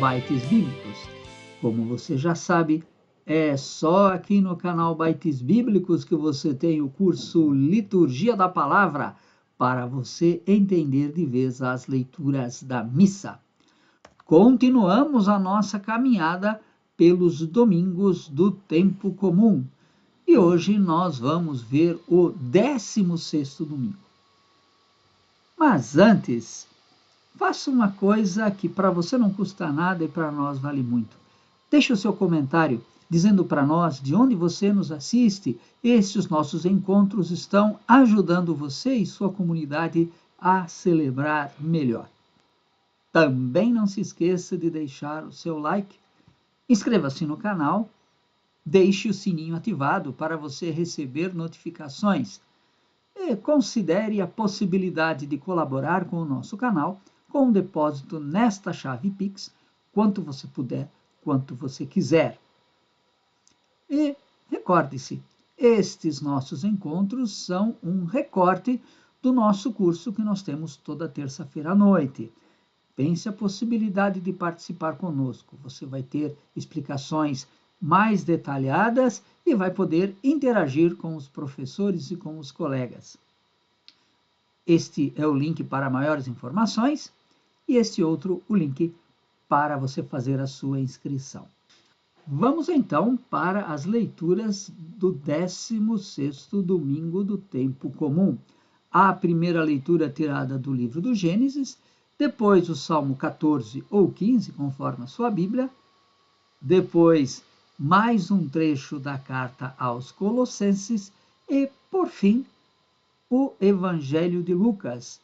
Bytes Bíblicos. Como você já sabe, é só aqui no canal Bytes Bíblicos que você tem o curso Liturgia da Palavra, para você entender de vez as leituras da missa. Continuamos a nossa caminhada pelos domingos do tempo comum. E hoje nós vamos ver o 16º domingo. Mas antes, faça uma coisa que para você não custa nada e para nós vale muito. Deixe o seu comentário dizendo para nós de onde você nos assiste. Estes nossos encontros estão ajudando você e sua comunidade a celebrar melhor. Também não se esqueça de deixar o seu like, inscreva-se no canal, deixe o sininho ativado para você receber notificações e considere a possibilidade de colaborar com o nosso canal com um depósito nesta chave Pix, quanto você puder, quanto você quiser. E recorde-se, estes nossos encontros são um recorte do nosso curso que nós temos toda terça-feira à noite. Pense a possibilidade de participar conosco. Você vai ter explicações mais detalhadas e vai poder interagir com os professores e com os colegas. Este é o link para maiores informações e este outro o link para você fazer a sua inscrição. Vamos então para as leituras do 16º domingo do tempo comum. A primeira leitura tirada do livro do Gênesis, depois o Salmo 14 ou 15, conforme a sua Bíblia, depois mais um trecho da carta aos Colossenses e, por fim, o Evangelho de Lucas,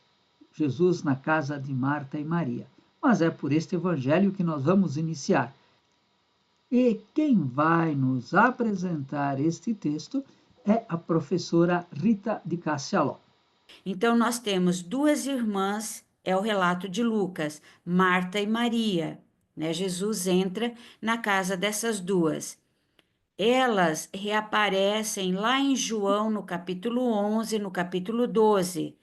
Jesus na casa de Marta e Maria. Mas é por este Evangelho que nós vamos iniciar. E quem vai nos apresentar este texto é a professora Rita de Cassialó. Então, nós temos duas irmãs, é o relato de Lucas, Marta e Maria, né? Jesus entra na casa dessas duas. Elas reaparecem lá em João, no capítulo 11, no capítulo 12.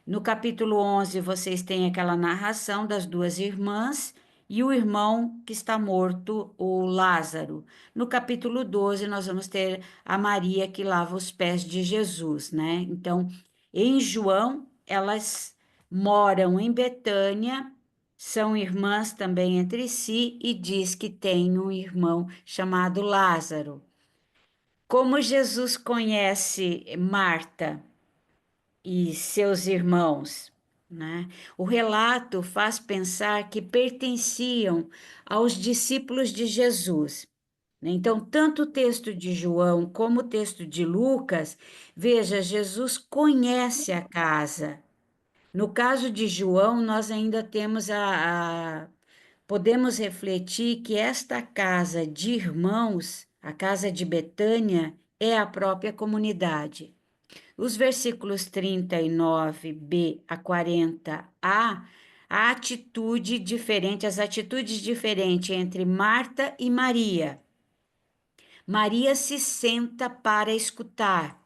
No capítulo 11, vocês têm aquela narração das duas irmãs e o irmão que está morto, o Lázaro. No capítulo 12, nós vamos ter a Maria que lava os pés de Jesus, né? Então, em João, elas moram em Betânia, são irmãs também entre si e diz que tem um irmão chamado Lázaro. Como Jesus conhece Marta e seus irmãos, né? O relato faz pensar que pertenciam aos discípulos de Jesus. Então, tanto o texto de João como o texto de Lucas, veja, Jesus conhece a casa. No caso de João, nós ainda temos podemos refletir que esta casa de irmãos, a casa de Betânia, é a própria comunidade. Os versículos 39b a 40a, a atitude diferente, as atitudes diferentes entre Marta e Maria. Maria se senta para escutar.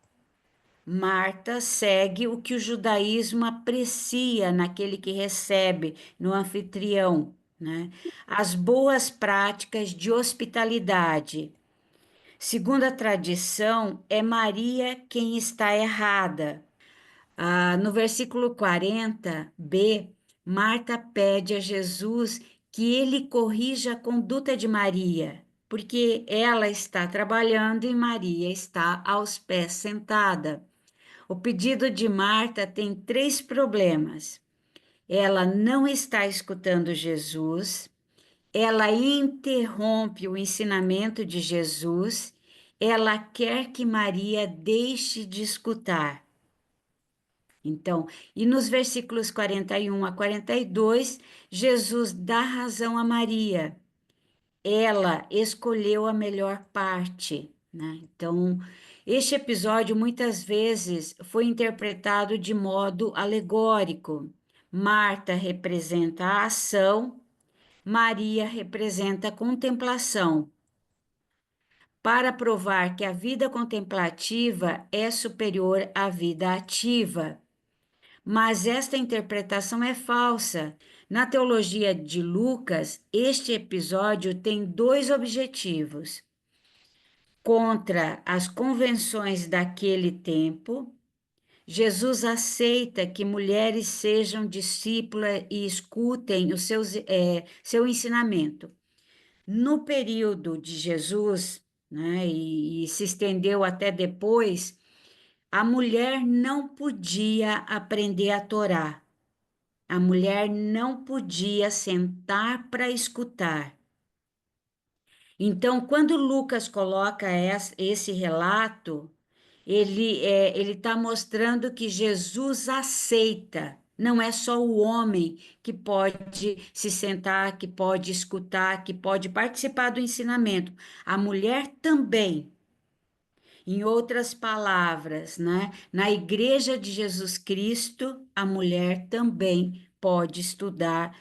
Marta segue o que o judaísmo aprecia naquele que recebe, no anfitrião, né? As boas práticas de hospitalidade. Segundo a tradição, é Maria quem está errada. No versículo 40b, Marta pede a Jesus que ele corrija a conduta de Maria, porque ela está trabalhando e Maria está aos pés sentada. O pedido de Marta tem 3 problemas. Ela não está escutando Jesus, ela interrompe o ensinamento de Jesus, ela quer que Maria deixe de escutar. Então, e nos versículos 41 a 42, Jesus dá razão a Maria. Ela escolheu a melhor parte, né? Então, este episódio muitas vezes foi interpretado de modo alegórico. Marta representa a ação, Maria representa a contemplação, para provar que a vida contemplativa é superior à vida ativa. Mas esta interpretação é falsa. Na teologia de Lucas, este episódio tem dois objetivos: contra as convenções daquele tempo. Jesus aceita que mulheres sejam discípulas e escutem seu ensinamento. No período de Jesus, né, e se estendeu até depois, a mulher não podia aprender a Torá. A mulher não podia sentar para escutar. Então, quando Lucas coloca esse relato, ele está mostrando que Jesus aceita. Não é só o homem que pode se sentar, que pode escutar, que pode participar do ensinamento. A mulher também. Em outras palavras, né? Na Igreja de Jesus Cristo, a mulher também pode estudar,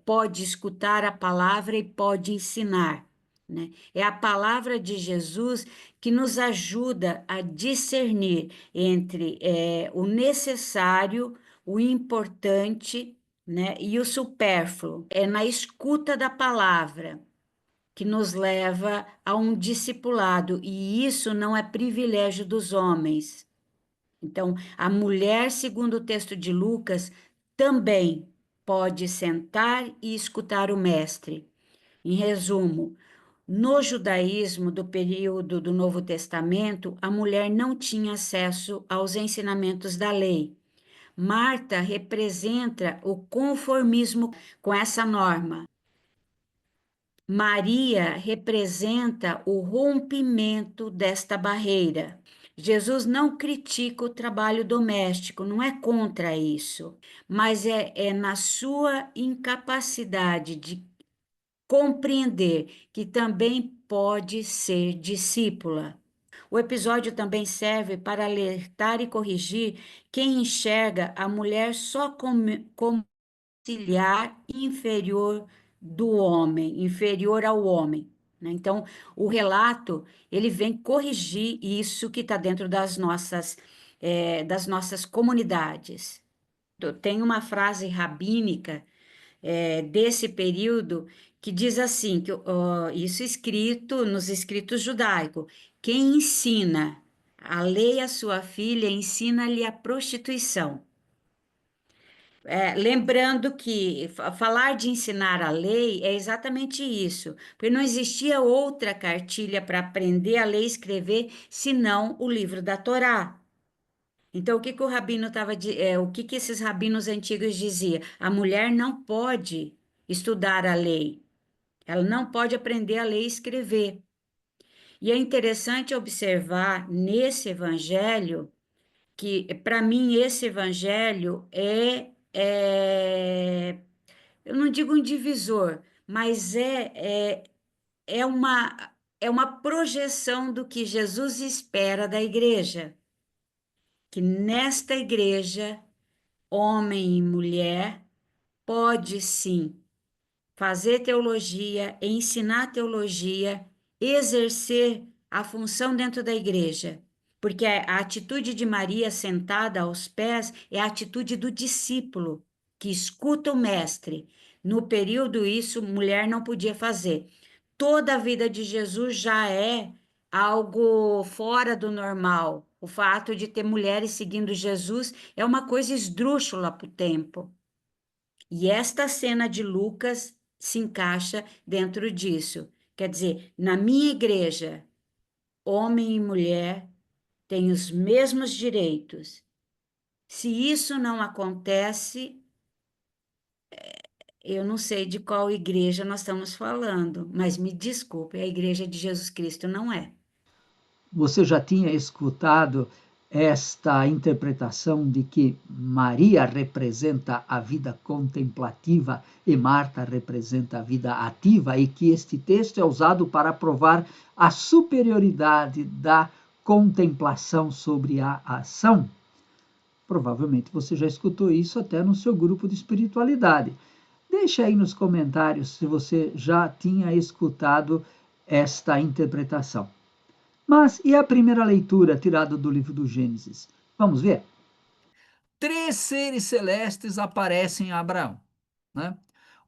pode escutar a palavra e pode ensinar, né? É a palavra de Jesus que nos ajuda a discernir entre o necessário, o importante, né, e o supérfluo. É na escuta da palavra que nos leva a um discipulado, e isso não é privilégio dos homens. Então, a mulher, segundo o texto de Lucas, também pode sentar e escutar o mestre. Em resumo, no judaísmo do período do Novo Testamento, a mulher não tinha acesso aos ensinamentos da lei. Marta representa o conformismo com essa norma. Maria representa o rompimento desta barreira. Jesus não critica o trabalho doméstico, não é contra isso, mas é na sua incapacidade de compreender que também pode ser discípula. O episódio também serve para alertar e corrigir quem enxerga a mulher só como auxiliar inferior do homem, inferior ao homem, né? Então, o relato, ele vem corrigir isso que está dentro das nossas comunidades. Tem uma frase rabínica desse período que diz assim, isso escrito nos escritos judaicos: quem ensina a lei à sua filha, ensina-lhe a prostituição. Lembrando que falar de ensinar a lei é exatamente isso, porque não existia outra cartilha para aprender a ler e escrever senão o livro da Torá. Então, o que que o rabino estava, o que que esses rabinos antigos diziam? A mulher não pode estudar a lei, ela não pode aprender a ler e escrever. E é interessante observar nesse evangelho que, para mim, esse evangelho eu não digo um divisor, mas é uma projeção do que Jesus espera da igreja. Que nesta igreja, homem e mulher, pode sim fazer teologia, ensinar teologia, exercer a função dentro da igreja. Porque a atitude de Maria sentada aos pés é a atitude do discípulo, que escuta o mestre. No período, isso mulher não podia fazer. Toda a vida de Jesus já é algo fora do normal. O fato de ter mulheres seguindo Jesus é uma coisa esdrúxula para o tempo. E esta cena de Lucas se encaixa dentro disso. Quer dizer, na minha igreja, homem e mulher têm os mesmos direitos. Se isso não acontece, eu não sei de qual igreja nós estamos falando, mas me desculpe, a igreja de Jesus Cristo não é. Você já tinha escutado esta interpretação de que Maria representa a vida contemplativa e Marta representa a vida ativa, e que este texto é usado para provar a superioridade da contemplação sobre a ação? Provavelmente você já escutou isso até no seu grupo de espiritualidade. Deixe aí nos comentários se você já tinha escutado esta interpretação. Mas e a primeira leitura tirada do livro do Gênesis? Vamos ver? Três seres celestes aparecem a Abraão. né?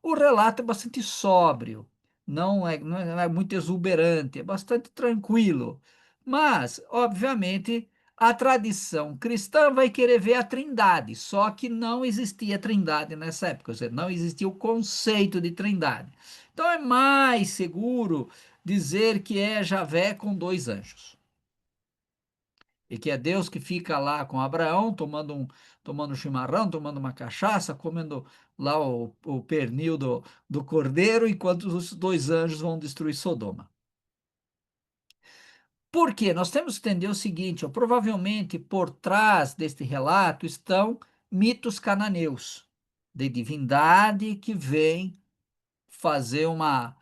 O relato é bastante sóbrio, não é muito exuberante, é bastante tranquilo. Mas, obviamente, a tradição cristã vai querer ver a Trindade, só que não existia Trindade nessa época, ou seja, não existia o conceito de Trindade. Então é mais seguro dizer que é Javé com dois anjos. E que é Deus que fica lá com Abraão, tomando um chimarrão, tomando uma cachaça, comendo lá o pernil do cordeiro, enquanto os dois anjos vão destruir Sodoma. Por quê? Nós temos que entender o seguinte, ó, provavelmente por trás deste relato estão mitos cananeus, de divindade que vem fazer uma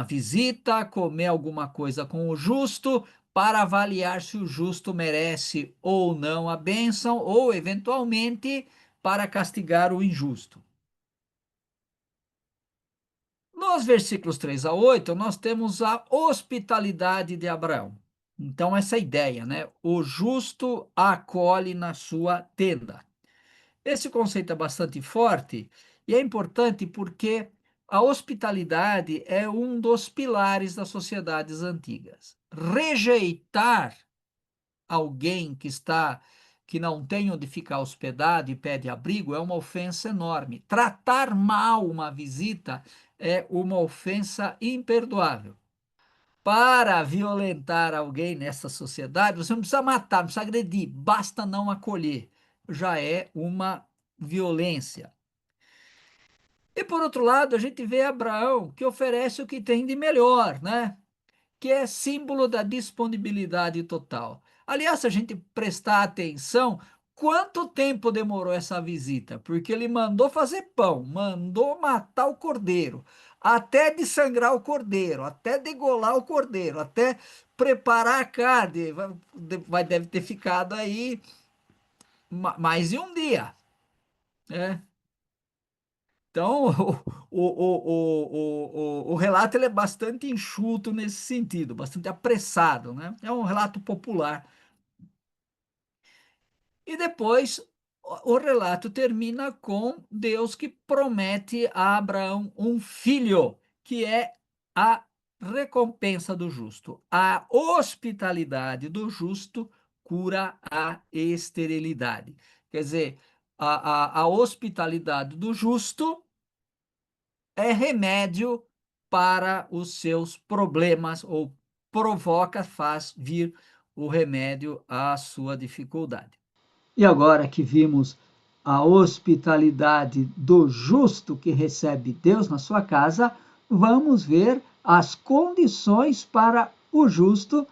visita, comer alguma coisa com o justo, para avaliar se o justo merece ou não a bênção, ou, eventualmente, para castigar o injusto. Nos versículos 3 a 8, nós temos a hospitalidade de Abraão. Então, essa ideia, né? O justo acolhe na sua tenda. Esse conceito é bastante forte e é importante porque a hospitalidade é um dos pilares das sociedades antigas. Rejeitar alguém que não tem onde ficar hospedado e pede abrigo é uma ofensa enorme. Tratar mal uma visita é uma ofensa imperdoável. Para violentar alguém nessa sociedade, você não precisa matar, não precisa agredir, basta não acolher. Já é uma violência. E por outro lado, a gente vê Abraão, que oferece o que tem de melhor, né? Que é símbolo da disponibilidade total. Aliás, se a gente prestar atenção, quanto tempo demorou essa visita? Porque ele mandou fazer pão, mandou matar o cordeiro, até dessangrar o cordeiro, até degolar o cordeiro, até preparar a carne. Deve ter ficado aí mais de um dia, né? Então, o relato ele é bastante enxuto nesse sentido, bastante apressado, né? É um relato popular. E depois o relato termina com Deus que promete a Abraão um filho, que é a recompensa do justo. A hospitalidade do justo cura a esterilidade. Quer dizer, a hospitalidade do justo é remédio para os seus problemas ou faz vir o remédio à sua dificuldade. E agora que vimos a hospitalidade do justo que recebe Deus na sua casa, vamos ver as condições para o justo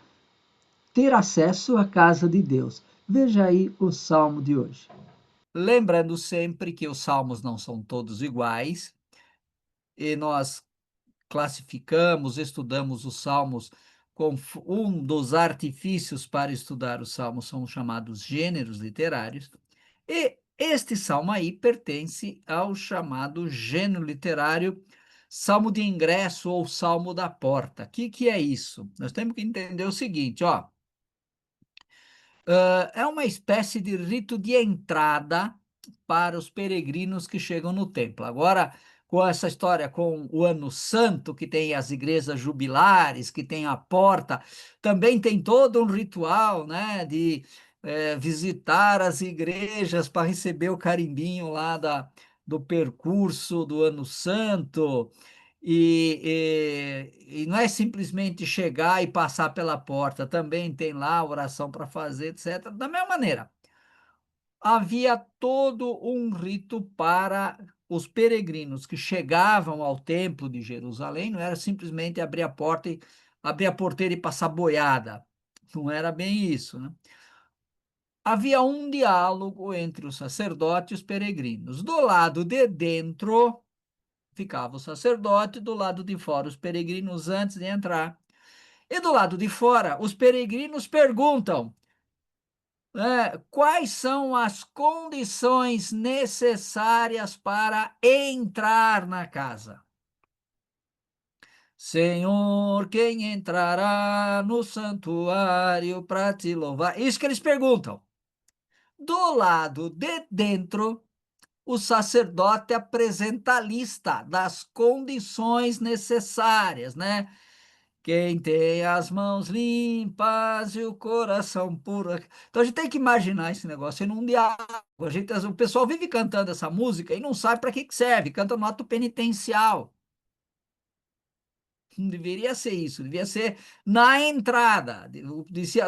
ter acesso à casa de Deus. Veja aí o salmo de hoje. Lembrando sempre que os salmos não são todos iguais, e nós classificamos, estudamos os salmos com um dos artifícios para estudar os salmos são chamados gêneros literários, e este salmo aí pertence ao chamado gênero literário salmo de ingresso ou salmo da porta. O que é isso? Nós temos que entender o seguinte, ó. É uma espécie de rito de entrada para os peregrinos que chegam no templo. Agora, com essa história com o Ano Santo, que tem as igrejas jubilares, que tem a porta, também tem todo um ritual, né, de visitar as igrejas para receber o carimbinho lá do percurso do Ano Santo. E não é simplesmente chegar e passar pela porta, também tem lá oração para fazer, etc. Da mesma maneira, havia todo um rito para os peregrinos que chegavam ao templo de Jerusalém, não era simplesmente abrir a porta e abrir a porteira e passar boiada. Não era bem isso, né? Havia um diálogo entre o sacerdote e os peregrinos. Do lado de dentro ficava o sacerdote, do lado de fora os peregrinos antes de entrar. E do lado de fora, os peregrinos perguntam, quais são as condições necessárias para entrar na casa. Senhor, quem entrará no santuário para te louvar? Isso que eles perguntam. Do lado de dentro, o sacerdote apresenta a lista das condições necessárias, né? Quem tem as mãos limpas e o coração puro. Então a gente tem que imaginar esse negócio em um diálogo. O pessoal vive cantando essa música e não sabe para que que serve, canta no ato penitencial. Não deveria ser isso, devia ser na entrada,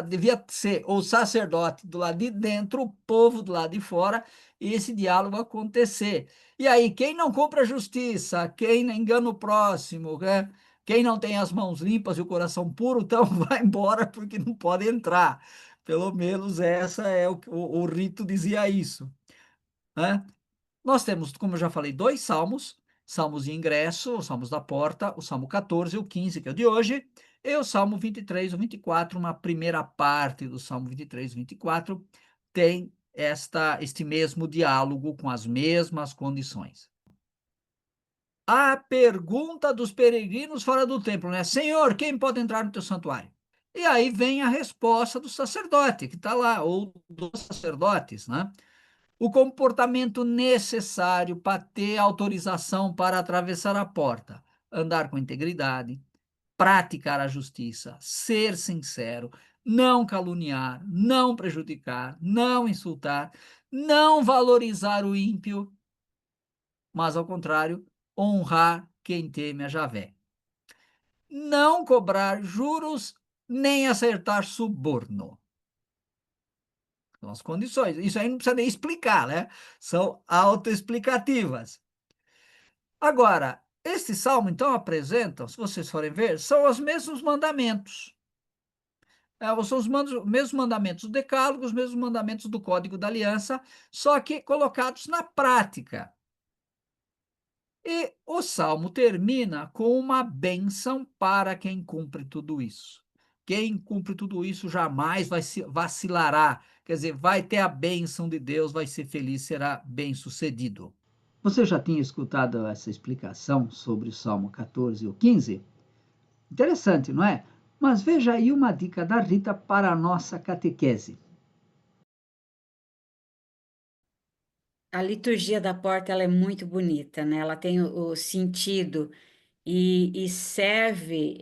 devia ser o sacerdote do lado de dentro, o povo do lado de fora, e esse diálogo acontecer. E aí, quem não cumpre a justiça, quem não engana o próximo, né? Quem não tem as mãos limpas e o coração puro, então vai embora porque não pode entrar. Pelo menos essa é o rito dizia isso, né? Nós temos, como eu já falei, dois salmos, salmos de ingresso, os salmos da porta, o salmo 14 e o 15, que é o de hoje, e o salmo 23 e o 24, uma primeira parte do salmo 23 e 24, tem este mesmo diálogo com as mesmas condições. A pergunta dos peregrinos fora do templo, né? Senhor, quem pode entrar no teu santuário? E aí vem a resposta do sacerdote, que está lá, ou dos sacerdotes, né? O comportamento necessário para ter autorização para atravessar a porta: andar com integridade, praticar a justiça, ser sincero, não caluniar, não prejudicar, não insultar, não valorizar o ímpio, mas, ao contrário, honrar quem teme a Javé. Não cobrar juros nem acertar suborno. São as condições. Isso aí não precisa nem explicar, né? São autoexplicativas. Agora, este salmo, então, apresenta, se vocês forem ver, são os mesmos mandamentos. São os mesmos mandamentos do Decálogo, os mesmos mandamentos do Código da Aliança, só que colocados na prática. E o salmo termina com uma bênção para quem cumpre tudo isso. Quem cumpre tudo isso jamais vacilará, quer dizer, vai ter a bênção de Deus, vai ser feliz, será bem-sucedido. Você já tinha escutado essa explicação sobre o Salmo 14 e o 15? Interessante, não é? Mas veja aí uma dica da Rita para a nossa catequese. A liturgia da porta ela é muito bonita, né? Ela tem o sentido e serve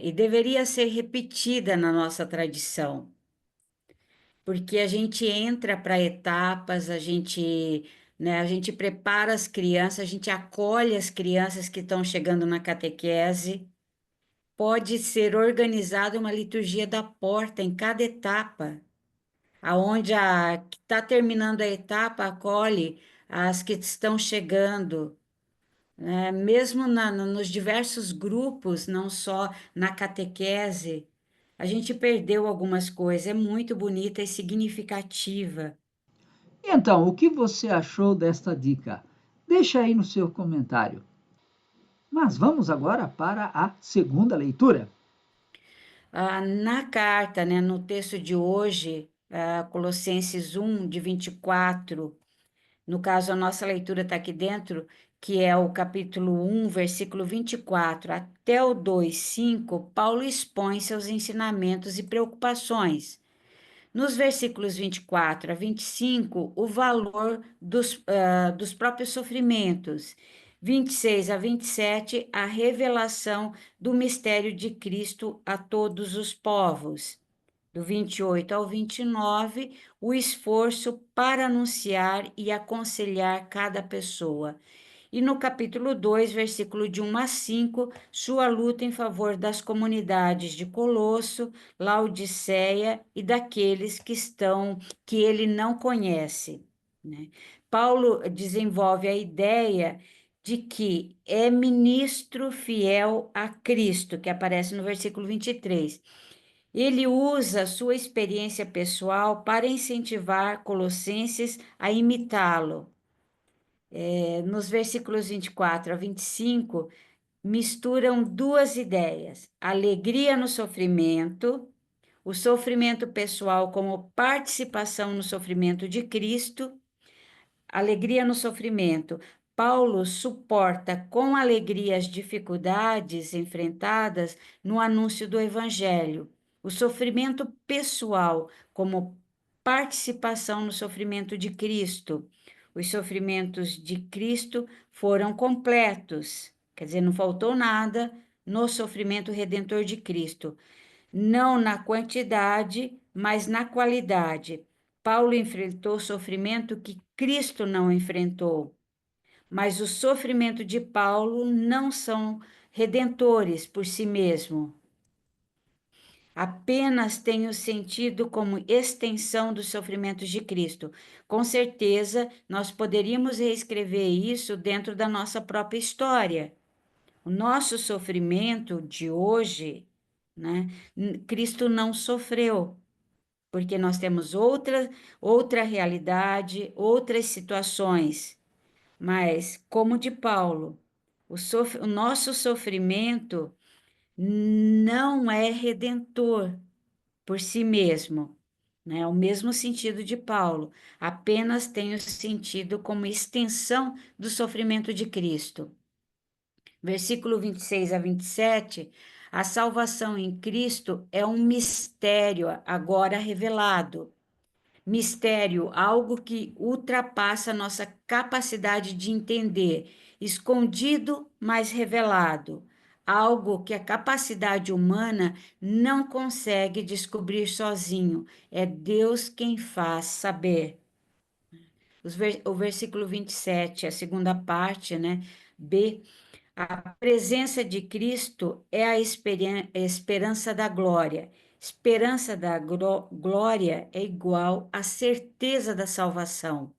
e deveria ser repetida na nossa tradição, porque a gente entra para etapas, né, a gente prepara as crianças, a gente acolhe as crianças que estão chegando na catequese. Pode ser organizada uma liturgia da porta em cada etapa, aonde a que está terminando a etapa acolhe as que estão chegando, né? Mesmo nos diversos grupos, não só na catequese, a gente perdeu algumas coisas, é muito bonita e significativa. E então, o que você achou desta dica? Deixa aí no seu comentário. Mas vamos agora para a segunda leitura. Na carta, né, no texto de hoje, Colossenses 1, de 24, no caso, a nossa leitura está aqui dentro, que é o capítulo 1, versículo 24, até o 2, 5, Paulo expõe seus ensinamentos e preocupações. Nos versículos 24 a 25, o valor dos próprios sofrimentos. 26 a 27, a revelação do mistério de Cristo a todos os povos. Do 28 ao 29, o esforço para anunciar e aconselhar cada pessoa. E no capítulo 2, versículo de 1 a 5, sua luta em favor das comunidades de Colosso, Laodiceia e daqueles que ele não conhece, né? Paulo desenvolve a ideia de que é ministro fiel a Cristo, que aparece no versículo 23. Ele usa sua experiência pessoal para incentivar Colossenses a imitá-lo. Nos versículos 24 a 25, misturam duas ideias: alegria no sofrimento, o sofrimento pessoal como participação no sofrimento de Cristo, alegria no sofrimento. Paulo suporta com alegria as dificuldades enfrentadas no anúncio do Evangelho. O sofrimento pessoal como participação no sofrimento de Cristo. Os sofrimentos de Cristo foram completos, quer dizer, não faltou nada no sofrimento redentor de Cristo, não na quantidade, mas na qualidade. Paulo enfrentou sofrimento que Cristo não enfrentou, mas o sofrimento de Paulo não são redentores por si mesmo. Apenas tenho sentido como extensão dos sofrimentos de Cristo. Com certeza, nós poderíamos reescrever isso dentro da nossa própria história. O nosso sofrimento de hoje, né? Cristo não sofreu, porque nós temos outra realidade, outras situações. Mas, como de Paulo, o nosso sofrimento não é redentor por si mesmo, né? O mesmo sentido de Paulo, apenas tem o sentido como extensão do sofrimento de Cristo. Versículo 26 a 27, a salvação em Cristo é um mistério agora revelado. Mistério, algo que ultrapassa nossa capacidade de entender, escondido, mas revelado. Algo que a capacidade humana não consegue descobrir sozinho. É Deus quem faz saber. O versículo 27, a segunda parte, né? B. A presença de Cristo é a esperança da glória. Esperança da glória é igual à certeza da salvação.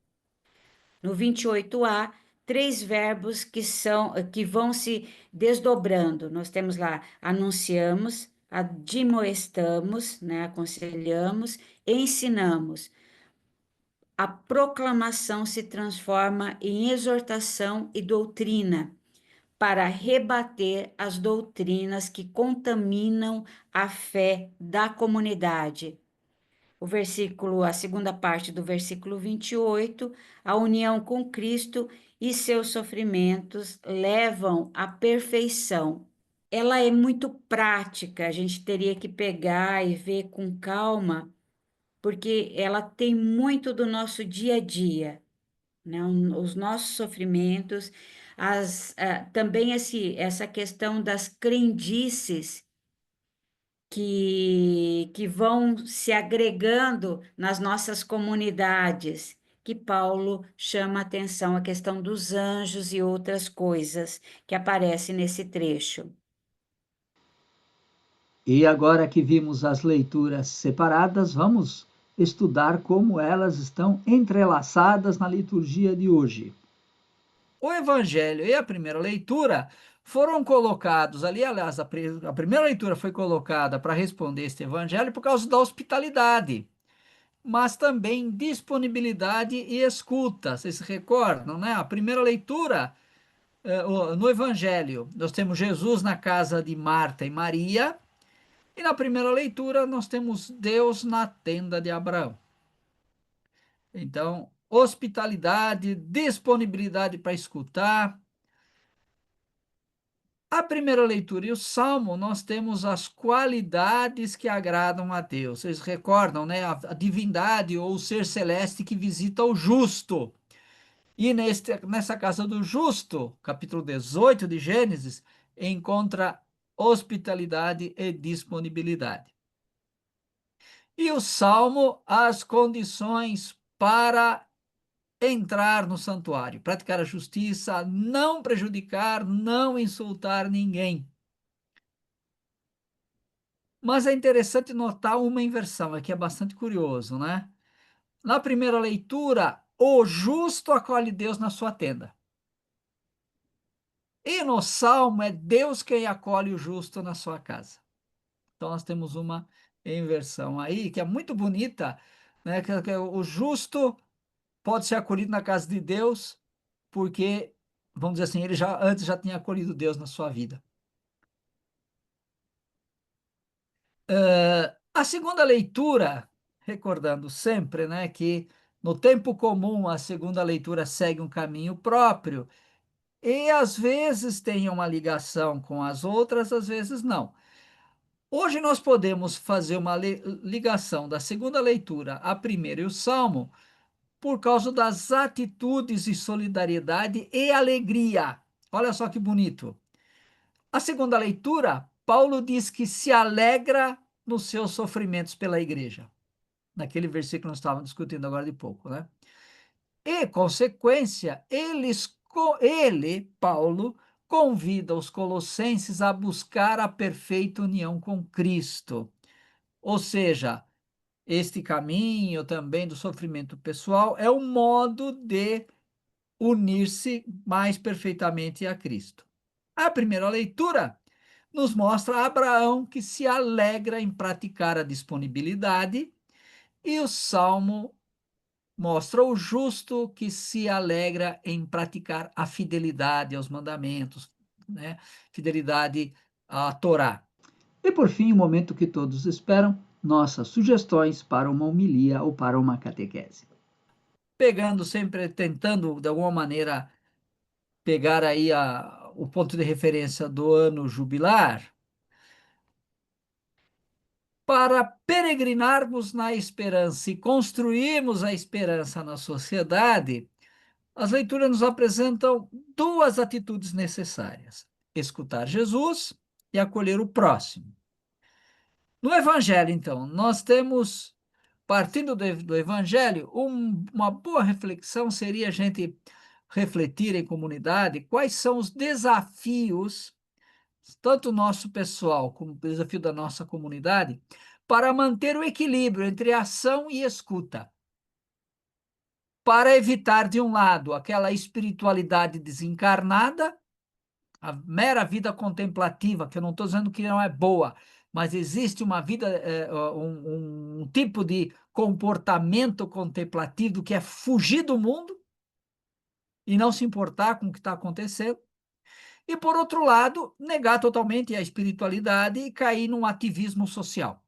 No 28a, três verbos que vão se desdobrando. Nós temos lá anunciamos, admoestamos, né, aconselhamos, ensinamos. A proclamação se transforma em exortação e doutrina para rebater as doutrinas que contaminam a fé da comunidade. A segunda parte do versículo 28, a união com Cristo e seus sofrimentos levam à perfeição. Ela é muito prática, a gente teria que pegar e ver com calma, porque ela tem muito do nosso dia a dia, né? Os nossos sofrimentos, também essa questão das crendices que vão se agregando nas nossas comunidades, que Paulo chama atenção, a questão dos anjos e outras coisas que aparecem nesse trecho. E agora que vimos as leituras separadas, vamos estudar como elas estão entrelaçadas na liturgia de hoje. O Evangelho e a primeira leitura foram colocados ali, aliás, a primeira leitura foi colocada para responder este Evangelho por causa da hospitalidade, mas também disponibilidade e escuta. Vocês se recordam, né? A primeira leitura, no Evangelho, nós temos Jesus na casa de Marta e Maria, e na primeira leitura nós temos Deus na tenda de Abraão. Então, hospitalidade, disponibilidade para escutar. A primeira leitura e o Salmo, nós temos as qualidades que agradam a Deus. Vocês recordam, né? A divindade ou o ser celeste que visita o justo. E nessa casa do justo, capítulo 18 de Gênesis, encontra hospitalidade e disponibilidade. E o Salmo, as condições para entrar no santuário, praticar a justiça, não prejudicar, não insultar ninguém. Mas é interessante notar uma inversão, aqui é bastante curioso, né? Na primeira leitura, o justo acolhe Deus na sua tenda. E no Salmo é Deus quem acolhe o justo na sua casa. Então nós temos uma inversão aí, que é muito bonita, né? Que o justo pode ser acolhido na casa de Deus, porque, vamos dizer assim, ele antes já tinha acolhido Deus na sua vida. A segunda leitura, recordando sempre, né, que no tempo comum a segunda leitura segue um caminho próprio e às vezes tem uma ligação com as outras, às vezes não. Hoje nós podemos fazer uma ligação da segunda leitura à primeira e o Salmo por causa das atitudes de solidariedade e alegria. Olha só que bonito. A segunda leitura, Paulo diz que se alegra nos seus sofrimentos pela igreja. Naquele versículo que nós estávamos discutindo agora de pouco, né? E, consequência, ele, Paulo, convida os colossenses a buscar a perfeita união com Cristo. Ou seja, este caminho também do sofrimento pessoal é um modo de unir-se mais perfeitamente a Cristo. A primeira leitura nos mostra Abraão que se alegra em praticar a disponibilidade, e o Salmo mostra o justo que se alegra em praticar a fidelidade aos mandamentos, né? Fidelidade à Torá. E por fim, o momento que todos esperam, nossas sugestões para uma homilia ou para uma catequese. Pegando sempre, tentando de alguma maneira pegar aí o ponto de referência do ano jubilar, para peregrinarmos na esperança e construirmos a esperança na sociedade, as leituras nos apresentam duas atitudes necessárias: escutar Jesus e acolher o próximo. No Evangelho, então, nós temos, partindo do Evangelho, uma boa reflexão seria a gente refletir em comunidade quais são os desafios, tanto nosso pessoal como o desafio da nossa comunidade, para manter o equilíbrio entre ação e escuta, para evitar, de um lado, aquela espiritualidade desencarnada, a mera vida contemplativa, que eu não estou dizendo que não é boa, mas existe uma vida, um tipo de comportamento contemplativo que é fugir do mundo e não se importar com o que está acontecendo. E, por outro lado, negar totalmente a espiritualidade e cair num ativismo social.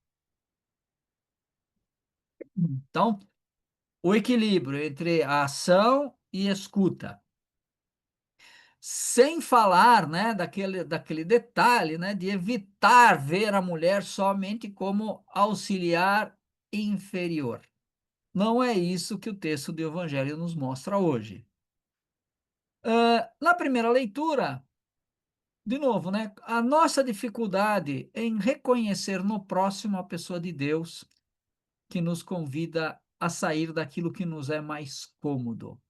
Então, o equilíbrio entre a ação e escuta. Sem falar, né, daquele detalhe, né, de evitar ver a mulher somente como auxiliar inferior. Não é isso que o texto do Evangelho nos mostra hoje. Na primeira leitura, de novo, né, a nossa dificuldade em reconhecer no próximo a pessoa de Deus que nos convida a sair daquilo que nos é mais cômodo.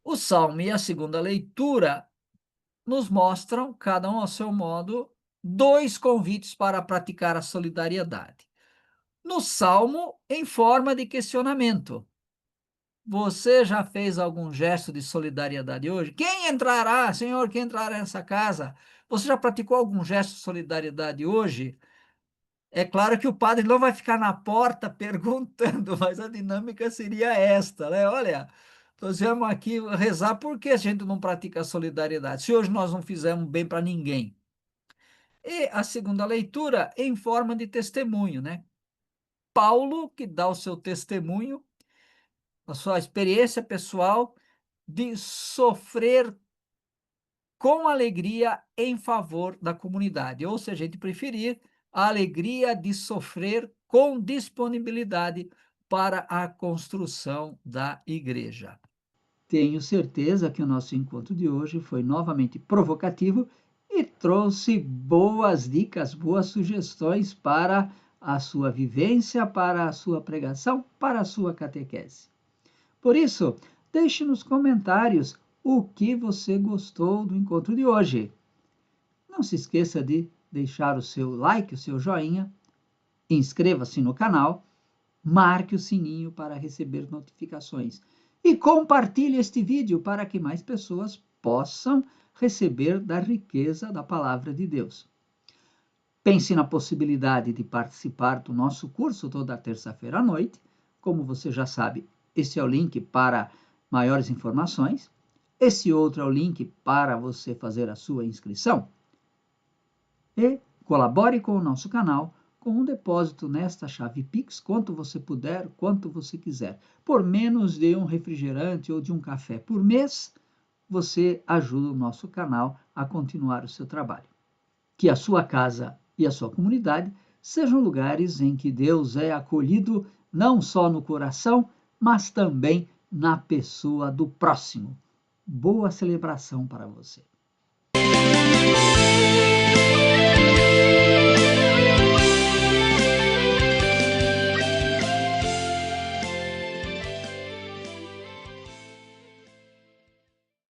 O Salmo e a segunda leitura nos mostram, cada um ao seu modo, dois convites para praticar a solidariedade. No Salmo, em forma de questionamento: você já fez algum gesto de solidariedade hoje? Quem entrará, Senhor, quem entrará nessa casa? Você já praticou algum gesto de solidariedade hoje? É claro que o padre não vai ficar na porta perguntando, mas a dinâmica seria esta, né? Olha, nós viemos aqui rezar porque a gente não pratica a solidariedade, se hoje nós não fizemos bem para ninguém. E a segunda leitura em forma de testemunho, né? Paulo, que dá o seu testemunho, a sua experiência pessoal de sofrer com alegria em favor da comunidade, ou se a gente preferir, a alegria de sofrer com disponibilidade para a construção da igreja. Tenho certeza que o nosso encontro de hoje foi novamente provocativo e trouxe boas dicas, boas sugestões para a sua vivência, para a sua pregação, para a sua catequese. Por isso, deixe nos comentários o que você gostou do encontro de hoje. Não se esqueça de deixar o seu like, o seu joinha, inscreva-se no canal, marque o sininho para receber notificações e compartilhe este vídeo para que mais pessoas possam receber da riqueza da palavra de Deus. Pense na possibilidade de participar do nosso curso toda terça-feira à noite. Como você já sabe, esse é o link para maiores informações. Esse outro é o link para você fazer a sua inscrição. E colabore com o nosso canal com um depósito nesta chave Pix, quanto você puder, quanto você quiser. Por menos de um refrigerante ou de um café por mês, você ajuda o nosso canal a continuar o seu trabalho. Que a sua casa e a sua comunidade sejam lugares em que Deus é acolhido não só no coração, mas também na pessoa do próximo. Boa celebração para você.